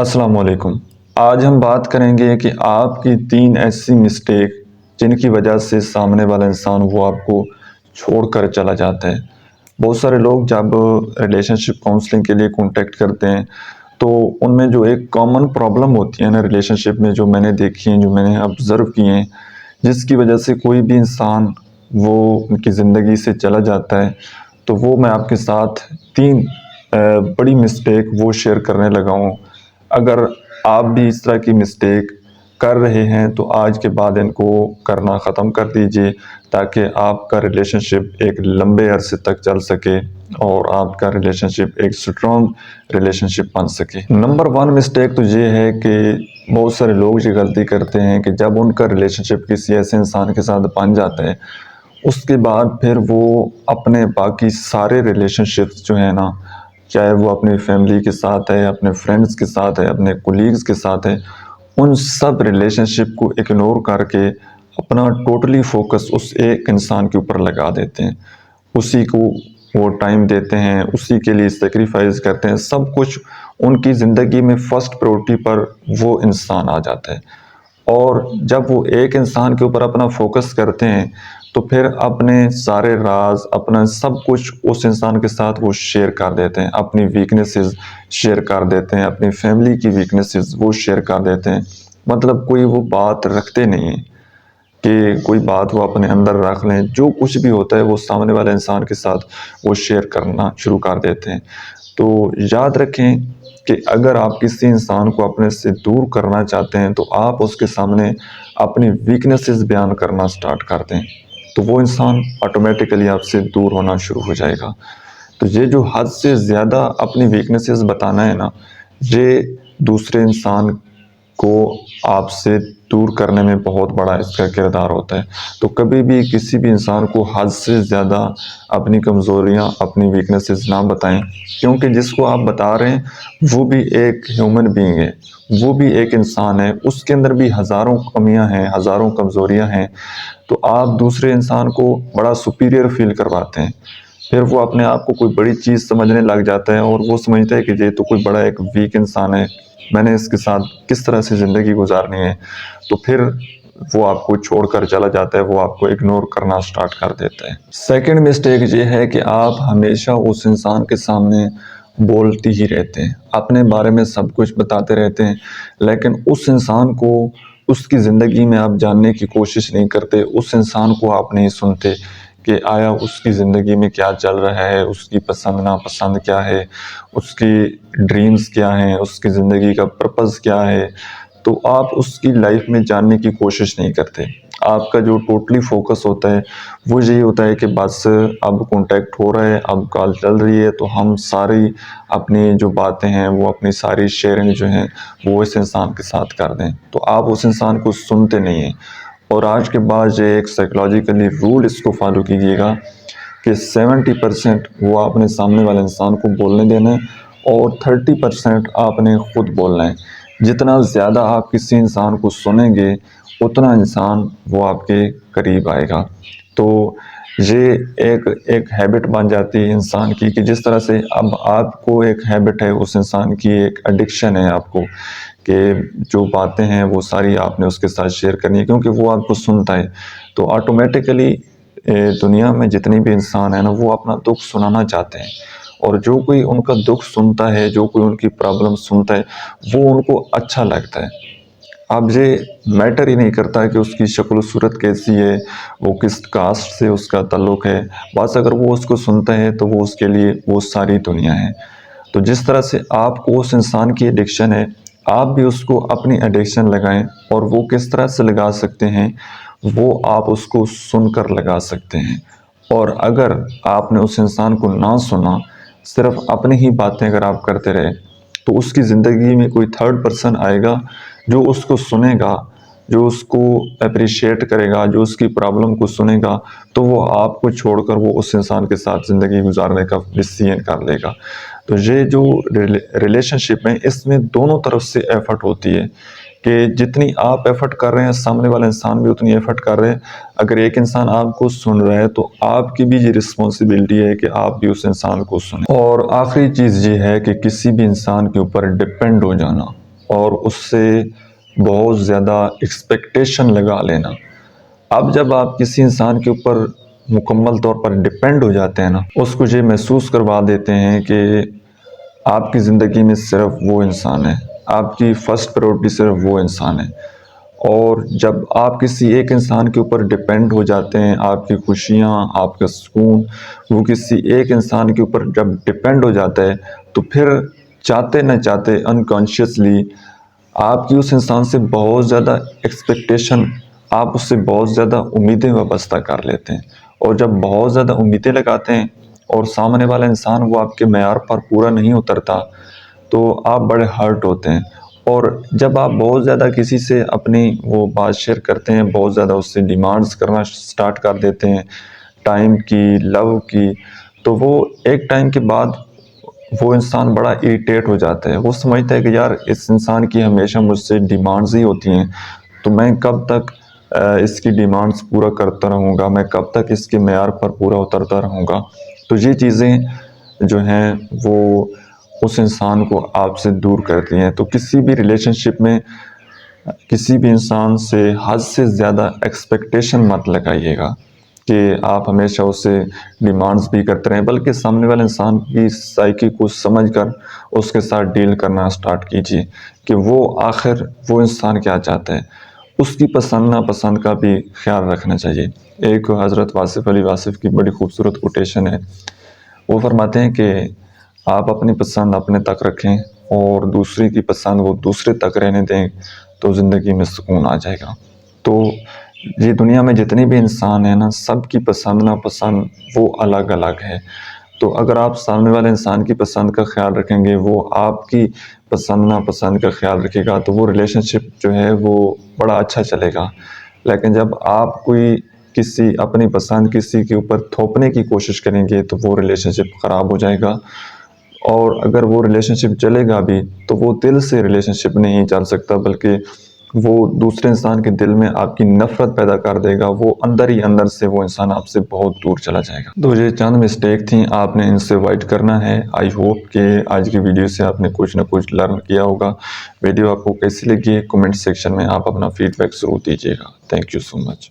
السلام علیکم۔ آج ہم بات کریں گے کہ آپ کی 3 ایسی مسٹیک جن کی وجہ سے سامنے والا انسان وہ آپ کو چھوڑ کر چلا جاتا ہے۔ بہت سارے لوگ جب ریلیشن شپ کاؤنسلنگ کے لیے کانٹیکٹ کرتے ہیں تو ان میں جو ایک کامن پرابلم ہوتی ہے نا ریلیشن شپ میں، جو میں نے دیکھی ہیں، جو میں نے آبزرو کیے ہیں، جس کی وجہ سے کوئی بھی انسان وہ ان کی زندگی سے چلا جاتا ہے، تو وہ میں آپ کے ساتھ 3 بڑی مسٹیک وہ شیئر کرنے لگا ہوں۔ اگر آپ بھی اس طرح کی مسٹیک کر رہے ہیں تو آج کے بعد ان کو کرنا ختم کر دیجئے، تاکہ آپ کا ریلیشن شپ ایک لمبے عرصے تک چل سکے اور آپ کا ریلیشن شپ ایک سٹرونگ ریلیشن شپ بن سکے۔ نمبر 1 مسٹیک تو یہ ہے کہ بہت سارے لوگ یہ غلطی کرتے ہیں کہ جب ان کا ریلیشن شپ کسی ایسے انسان کے ساتھ بن جاتا ہے، اس کے بعد پھر وہ اپنے باقی سارے ریلیشن شپس جو ہیں نا، چاہے وہ اپنی فیملی کے ساتھ ہے، اپنے فرینڈز کے ساتھ ہے، اپنے کولیگز کے ساتھ ہے، ان سب ریلیشن شپ کو اگنور کر کے اپنا ٹوٹلی فوکس اس ایک انسان کے اوپر لگا دیتے ہیں، اسی کو وہ ٹائم دیتے ہیں، اسی کے لیے سیکریفائز کرتے ہیں، سب کچھ ان کی زندگی میں فرسٹ پریورٹی پر وہ انسان آ جاتا ہے۔ اور جب وہ ایک انسان کے اوپر اپنا فوکس کرتے ہیں تو پھر اپنے سارے راز، اپنا سب کچھ اس انسان کے ساتھ وہ شیئر کر دیتے ہیں، اپنی ویکنیسز شیئر کر دیتے ہیں، اپنی فیملی کی ویکنیسز وہ شیئر کر دیتے ہیں۔ مطلب کوئی وہ بات رکھتے نہیں ہیں کہ کوئی بات وہ اپنے اندر رکھ لیں، جو کچھ بھی ہوتا ہے وہ سامنے والے انسان کے ساتھ وہ شیئر کرنا شروع کر دیتے ہیں۔ تو یاد رکھیں کہ اگر آپ کسی انسان کو اپنے سے دور کرنا چاہتے ہیں تو آپ اس کے سامنے اپنی ویکنیسز بیان کرنا سٹارٹ کر دیں، تو وہ انسان آٹومیٹیکلی آپ سے دور ہونا شروع ہو جائے گا۔ تو یہ جو حد سے زیادہ اپنی ویکنیسز بتانا ہے نا، یہ دوسرے انسان کو آپ سے دور کرنے میں بہت بڑا اس کا کردار ہوتا ہے۔ تو کبھی بھی کسی بھی انسان کو حد سے زیادہ اپنی کمزوریاں، اپنی ویکنیسز نہ بتائیں، کیونکہ جس کو آپ بتا رہے ہیں وہ بھی ایک ہیومن بینگ ہے، وہ بھی ایک انسان ہے، اس کے اندر بھی ہزاروں کمیاں ہیں، ہزاروں کمزوریاں ہیں۔ تو آپ دوسرے انسان کو بڑا سپیریئر فیل کرواتے ہیں، پھر وہ اپنے آپ کو کوئی بڑی چیز سمجھنے لگ جاتا ہے اور وہ سمجھتا ہے کہ یہ تو کوئی بڑا ایک ویک انسان ہے، میں نے اس کے ساتھ کس طرح سے زندگی گزارنی ہے، تو پھر وہ آپ کو چھوڑ کر چلا جاتا ہے، وہ آپ کو اگنور کرنا سٹارٹ کر دیتا ہے۔ سیکنڈ مسٹیک یہ ہے کہ آپ ہمیشہ اس انسان کے سامنے بولتی ہی رہتے ہیں، اپنے بارے میں سب کچھ بتاتے رہتے ہیں، لیکن اس انسان کو، اس کی زندگی میں آپ جاننے کی کوشش نہیں کرتے، اس انسان کو آپ نہیں سنتے کہ آیا اس کی زندگی میں کیا چل رہا ہے، اس کی پسند ناپسند کیا ہے، اس کی ڈریمز کیا ہیں، اس کی زندگی کا پرپز کیا ہے۔ تو آپ اس کی لائف میں جاننے کی کوشش نہیں کرتے، آپ کا جو ٹوٹلی فوکس ہوتا ہے وہ یہی ہوتا ہے کہ بس اب کانٹیکٹ ہو رہا ہے، اب کال چل رہی ہے، تو ہم ساری اپنی جو باتیں ہیں، وہ اپنی ساری شیئرنگ جو ہیں وہ اس انسان کے ساتھ کر دیں، تو آپ اس انسان کو سنتے نہیں ہیں۔ اور آج کے بعد یہ ایک سائیکلوجیکلی رول اس کو فالو کیجیے گا کہ 70% وہ اپنے سامنے والے انسان کو بولنے دینا ہے اور 30% آپ نے خود بولنا ہے۔ جتنا زیادہ آپ کسی انسان کو سنیں گے اتنا انسان وہ آپ کے قریب آئے گا۔ تو یہ ایک ہیبٹ بن جاتی ہے انسان کی، کہ جس طرح سے اب آپ کو ایک ہیبٹ ہے، اس انسان کی ایک ایڈکشن ہے آپ کو، کہ جو باتیں ہیں وہ ساری آپ نے اس کے ساتھ شیئر کرنی ہے، کیونکہ وہ آپ کو سنتا ہے۔ تو آٹومیٹیکلی دنیا میں جتنے بھی انسان ہیں نا، وہ اپنا دکھ سنانا چاہتے ہیں، اور جو کوئی ان کا دکھ سنتا ہے، جو کوئی ان کی پرابلم سنتا ہے، وہ ان کو اچھا لگتا ہے۔ اب یہ میٹر ہی نہیں کرتا کہ اس کی شکل و صورت کیسی ہے، وہ کس کاسٹ سے اس کا تعلق ہے، بس اگر وہ اس کو سنتا ہے تو وہ اس کے لیے وہ ساری دنیا ہے۔ تو جس طرح سے آپ کو اس انسان کی ایڈکشن ہے، آپ بھی اس کو اپنی ایڈکشن لگائیں، اور وہ کس طرح سے لگا سکتے ہیں، وہ آپ اس کو سن کر لگا سکتے ہیں۔ اور اگر آپ نے اس انسان کو نہ سنا، صرف اپنی ہی باتیں اگر آپ کرتے رہے، تو اس کی زندگی میں کوئی تھرڈ پرسن آئے گا جو اس کو سنے گا، جو اس کو اپریشیٹ کرے گا، جو اس کی پرابلم کو سنے گا، تو وہ آپ کو چھوڑ کر وہ اس انسان کے ساتھ زندگی گزارنے کا ڈیسیژن کر لے گا۔ تو یہ جو ریلیشن شپ ہے، اس میں دونوں طرف سے ایفرٹ ہوتی ہے، کہ جتنی آپ ایفرٹ کر رہے ہیں سامنے والا انسان بھی اتنی ایفرٹ کر رہے ہیں۔ اگر ایک انسان آپ کو سن رہا ہے تو آپ کی بھی یہ رسپانسبلٹی ہے کہ آپ بھی اس انسان کو سنیں۔ اور آخری چیز یہ ہے کہ کسی بھی انسان کے اوپر ڈپینڈ ہو جانا اور اس سے بہت زیادہ ایکسپیکٹیشن لگا لینا۔ اب جب آپ کسی انسان کے اوپر مکمل طور پر ڈیپینڈ ہو جاتے ہیں نا، اس کو یہ محسوس کروا دیتے ہیں کہ آپ کی زندگی میں صرف وہ انسان ہے، آپ کی فرسٹ پریورٹی صرف وہ انسان ہے۔ اور جب آپ کسی ایک انسان کے اوپر ڈیپینڈ ہو جاتے ہیں، آپ کی خوشیاں، آپ کا سکون وہ کسی ایک انسان کے اوپر جب ڈیپینڈ ہو جاتا ہے، تو پھر چاہتے نہ چاہتے انکانشیسلی آپ کی اس انسان سے بہت زیادہ ایکسپیکٹیشن، آپ اس سے بہت زیادہ امیدیں وابستہ کر لیتے ہیں۔ اور جب بہت زیادہ امیدیں لگاتے ہیں اور سامنے والا انسان وہ آپ کے معیار پر پورا نہیں اترتا، تو آپ بڑے ہرٹ ہوتے ہیں۔ اور جب آپ بہت زیادہ کسی سے اپنی وہ بات شیئر کرتے ہیں، بہت زیادہ اس سے ڈیمانڈز کرنا سٹارٹ کر دیتے ہیں، ٹائم کی، لو کی، تو وہ ایک ٹائم کے بعد وہ انسان بڑا اریٹیٹ ہو جاتا ہے۔ وہ سمجھتا ہے کہ یار اس انسان کی ہمیشہ مجھ سے ڈیمانڈز ہی ہوتی ہیں، تو میں کب تک اس کی ڈیمانڈز پورا کرتا رہوں گا، میں کب تک اس کے معیار پر پورا اترتا رہوں گا۔ تو یہ چیزیں جو ہیں وہ اس انسان کو آپ سے دور کرتی ہیں۔ تو کسی بھی ریلیشن شپ میں کسی بھی انسان سے حد سے زیادہ ایکسپیکٹیشن مت لگائیے گا کہ آپ ہمیشہ اسے ڈیمانڈز بھی کرتے رہیں، بلکہ سامنے والے انسان کی سائیکی کو سمجھ کر اس کے ساتھ ڈیل کرنا سٹارٹ کیجیے کہ وہ آخر وہ انسان کیا چاہتا ہے۔ اس کی پسند ناپسند کا بھی خیال رکھنا چاہیے۔ ایک حضرت واصف علی واصف کی بڑی خوبصورت کوٹیشن ہے، وہ فرماتے ہیں کہ آپ اپنی پسند اپنے تک رکھیں اور دوسرے کی پسند وہ دوسرے تک رہنے دیں، تو زندگی میں سکون آ جائے گا۔ تو یہ دنیا میں جتنے بھی انسان ہیں نا، سب کی پسند ناپسند وہ الگ الگ ہے۔ تو اگر آپ سامنے والے انسان کی پسند کا خیال رکھیں گے، وہ آپ کی پسند ناپسند کا خیال رکھے گا، تو وہ ریلیشن شپ جو ہے وہ بڑا اچھا چلے گا۔ لیکن جب آپ کوئی اپنی پسند کسی کے اوپر تھوپنے کی کوشش کریں گے، تو وہ ریلیشن شپ خراب ہو جائے گا۔ اور اگر وہ ریلیشن شپ چلے گا بھی، تو وہ دل سے ریلیشن شپ نہیں چل سکتا، بلکہ وہ دوسرے انسان کے دل میں آپ کی نفرت پیدا کر دے گا۔ وہ اندر ہی اندر سے وہ انسان آپ سے بہت دور چلا جائے گا۔ تو یہ چند مسٹیک تھیں، آپ نے ان سے اوائڈ کرنا ہے۔ آئی ہوپ کہ آج کی ویڈیو سے آپ نے کچھ نہ کچھ لرن کیا ہوگا۔ ویڈیو آپ کو کیسی لگی ہے، کمنٹ سیکشن میں آپ اپنا فیڈ بیک ضرور دیجیے گا۔ Thank you so much.